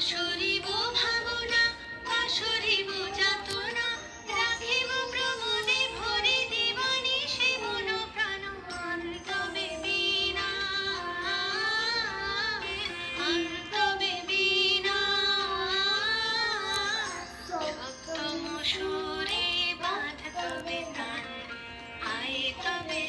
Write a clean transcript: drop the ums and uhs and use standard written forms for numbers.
সরিব ভাবনা সরিব যাতনা রাখিব প্রমোদে ভরে দিবানি সে মন প্রাণ অন্তবে বিনা অন্তবে বিনা সপ্তম সুরে বাঁধ তবে তান আয়ে তবে